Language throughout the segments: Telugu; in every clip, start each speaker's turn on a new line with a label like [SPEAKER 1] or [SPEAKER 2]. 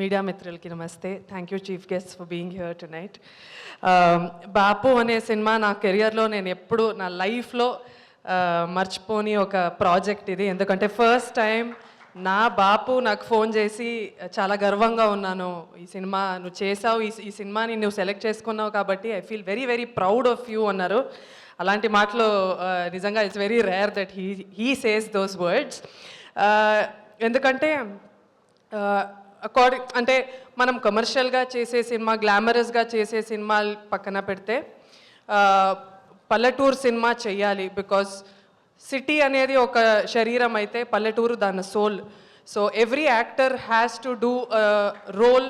[SPEAKER 1] మీడియా మిత్రులకి నమస్తే. Thank you chief guest for being here tonight. Bapu అనే సినిమా నా కెరియర్లో నేను ఎప్పుడు నా లైఫ్లో మర్చిపోని ఒక ప్రాజెక్ట్ ఇది. ఎందుకంటే ఫస్ట్ టైం నా బాపు నాకు ఫోన్ చేసి చాలా గర్వంగా ఉన్నాను, ఈ సినిమా నువ్వు చేసావు, ఈ సినిమాని నువ్వు సెలెక్ట్ చేసుకున్నావు కాబట్టి I feel very very proud of you అన్నారు. అలాంటి మాటలు నిజంగా it's very rare that he says those words. ఎందుకంటే అంటే మనం కమర్షియల్గా చేసే సినిమా, గ్లామరస్గా చేసే సినిమాలు పక్కన పెడితే పల్లెటూరు సినిమా చెయ్యాలి. బికాస్ సిటీ అనేది ఒక శరీరం అయితే పల్లెటూరు దాని సోల్. So every actor has to do role.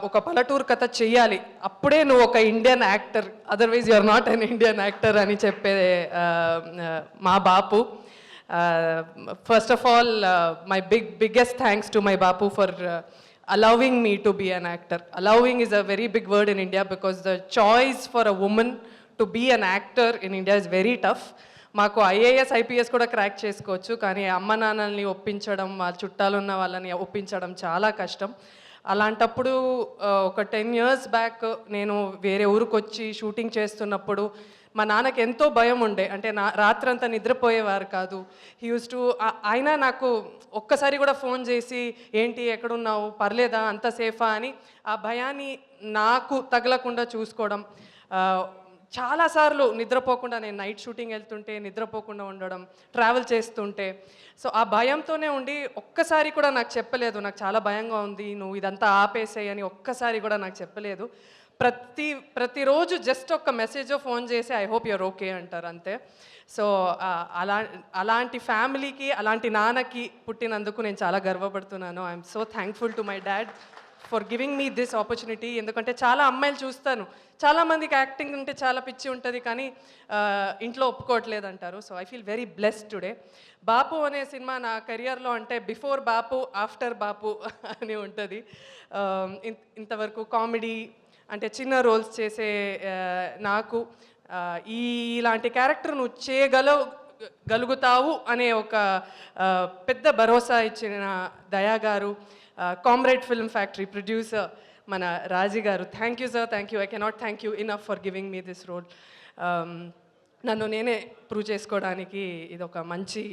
[SPEAKER 1] ఒక పల్లెటూరు కథ చెయ్యాలి, అప్పుడే నువ్వు ఒక Indian actor, otherwise you are not an Indian actor అని చెప్పే మా Bapu. First of all, my biggest thanks to my Bapu for allowing me to be an actor. Allowing is a very big word in India because the choice for a woman to be an actor in India is very tough. మాకు ఐఏఎస్ ఐపీఎస్ కూడా క్రాక్ చేసుకోవచ్చు, కానీ అమ్మ నాన్నల్ని ఒప్పించడం, వాళ్ళ చుట్టాలు ఉన్న వాళ్ళని ఒప్పించడం చాలా కష్టం. అలాంటప్పుడు ఒక 10 years బ్యాక్ నేను వేరే ఊరికి వచ్చి షూటింగ్ చేస్తున్నప్పుడు మా నాన్నకి ఎంతో భయం ఉండే. అంటే రాత్రంతా నిద్రపోయేవారు కాదు. హీ యూస్ టు అయినా నాకు ఒక్కసారి కూడా ఫోన్ చేసి ఏంటి ఎక్కడున్నావు, పర్లేదా, అంత సేఫా అని ఆ భయాన్ని నాకు తగలకుండా చూసుకోవడం. చాలాసార్లు నిద్రపోకుండా నేను నైట్ షూటింగ్ వెళ్తుంటే నిద్రపోకుండా ఉండడం, ట్రావెల్ చేస్తుంటే. సో ఆ భయంతోనే ఉండి ఒక్కసారి కూడా నాకు చెప్పలేదు, నాకు చాలా భయంగా ఉంది, నువ్వు ఇదంతా ఆపేసేయి అని ఒక్కసారి కూడా నాకు చెప్పలేదు. ప్రతిరోజు జస్ట్ ఒక మెసేజో ఫోన్ చేసి ఐ హోప్ యూర్ ఓకే అంటారు అంతే. సో అలాంటి ఫ్యామిలీకి, అలాంటి నాన్నకి పుట్టినందుకు నేను చాలా గర్వపడుతున్నాను. I'm so thankful to my dad for giving me this opportunity. ఎందుకంటే చాలా అమ్మాయిలు చూస్తాను, చాలామందికి యాక్టింగ్ అంటే చాలా పిచ్చి ఉంటుంది, కానీ ఇంట్లో ఒప్పుకోవట్లేదు అంటారు. So I feel very blessed today. Bapu అనే సినిమా నా కెరియర్లో అంటే బిఫోర్ బాపు ఆఫ్టర్ బాపు అని ఉంటుంది. ఇంతవరకు కామెడీ అంటే చిన్న రోల్స్ చేసే నాకు ఇలాంటి క్యారెక్టర్ నువ్వు చేయగలుగుతావు అనే ఒక పెద్ద భరోసా ఇచ్చిన దయా గారు, కామ్రేడ్ ఫిల్మ్ ఫ్యాక్టరీ ప్రొడ్యూసర్ మన రాజీ గారు, thank you sir, thank you. I cannot thank you enough for giving me this role. నన్ను నేనే ప్రూవ్ చేసుకోవడానికి ఇది ఒక మంచి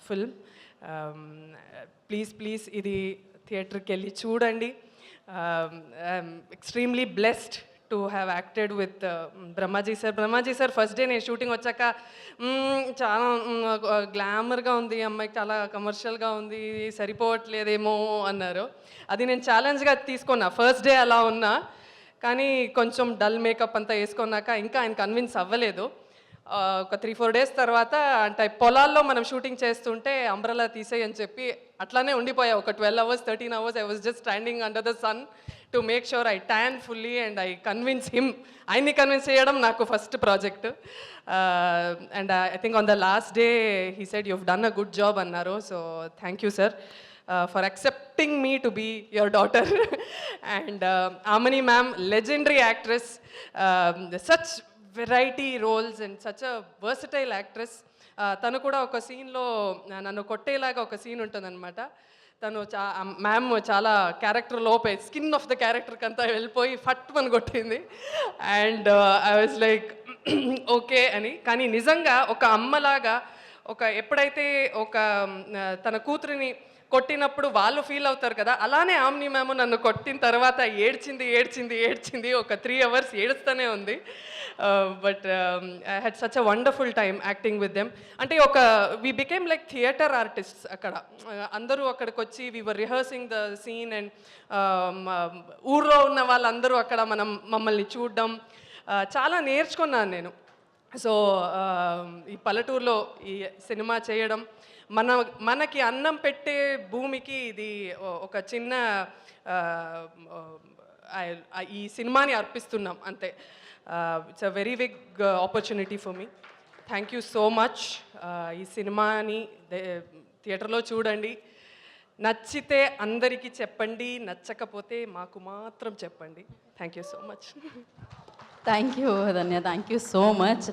[SPEAKER 1] ఫిల్మ్. ప్లీజ్ ఇది థియేటర్కి వెళ్ళి చూడండి. I'm extremely blessed to have acted with Brahmaji sir first day నేను షూటింగ్ వచ్చాక చాలా గ్లామర్గా ఉంది, అమ్మాయికి చాలా కమర్షియల్గా ఉంది, సరిపోవట్లేదేమో అన్నారు. అది నేను ఛాలెంజ్గా తీసుకున్నా. ఫస్ట్ డే అలా ఉన్నా, కానీ కొంచెం డల్ మేకప్ అంతా వేసుకున్నాక ఇంకా ఆయన కన్విన్స్ అవ్వలేదు. ఒక 3-4 days తర్వాత అంటే పొలాల్లో మనం షూటింగ్ చేస్తుంటే అంబ్రెలా తీసేయి అని చెప్పి అట్లానే ఉండిపోయా. ఒక 12 hours 13 hours I was just standing under the sun to make sure I tan fully and I convince him. ఆయన్ని కన్విన్స్ చేయడం నాకు first project. And I think on the last day he said you have done a good job అన్నారు. So thank you sir for accepting me to be your daughter. And Amani ma'am, legendary actress, such variety roles and such a versatile actress. తను కూడా ఒక సీన్లో నన్ను కొట్టేలాగా ఒక సీన్ ఉంటుందన్నమాట. తను మ్యామ్ చాలా క్యారెక్టర్ లోపే స్కిన్ ఆఫ్ ద క్యారెక్టర్కి అంతా వెళ్ళిపోయి ఫట్ అని కొట్టింది. And I was like okay అని. కానీ నిజంగా ఒక అమ్మలాగా ఎప్పుడైతే తన కూతురిని కొట్టినప్పుడు వాళ్ళు ఫీల్ అవుతారు కదా, అలానే ఆమ్ని మ్యామ్ నన్ను కొట్టిన తర్వాత ఏడ్చింది. ఒక 3 hours ఏడుస్తూనే ఉంది. But I had such a wonderful time acting with them. అంటే we became like theatre artists. అక్కడ అందరూ అక్కడికి వచ్చి we were rehearsing the scene and ఊర్లో ఉన్న వాళ్ళందరూ అక్కడ మమ్మల్ని చూడడం చాలా నేర్చుకున్నాను నేను. సో ఈ పల్లెటూరులో ఈ సినిమా చేయడం, మనకి అన్నం పెట్టే భూమికి ఇది ఒక చిన్న ఈ సినిమాని అర్పిస్తున్నాం అంతే. It's a very big opportunity for me. Thank you so much. ఈ సినిమాని థియేటర్లో చూడండి. నచ్చితే అందరికీ చెప్పండి, నచ్చకపోతే మాకు మాత్రం చెప్పండి. Thank you so much.
[SPEAKER 2] Thank you Dhanya, thank you so much.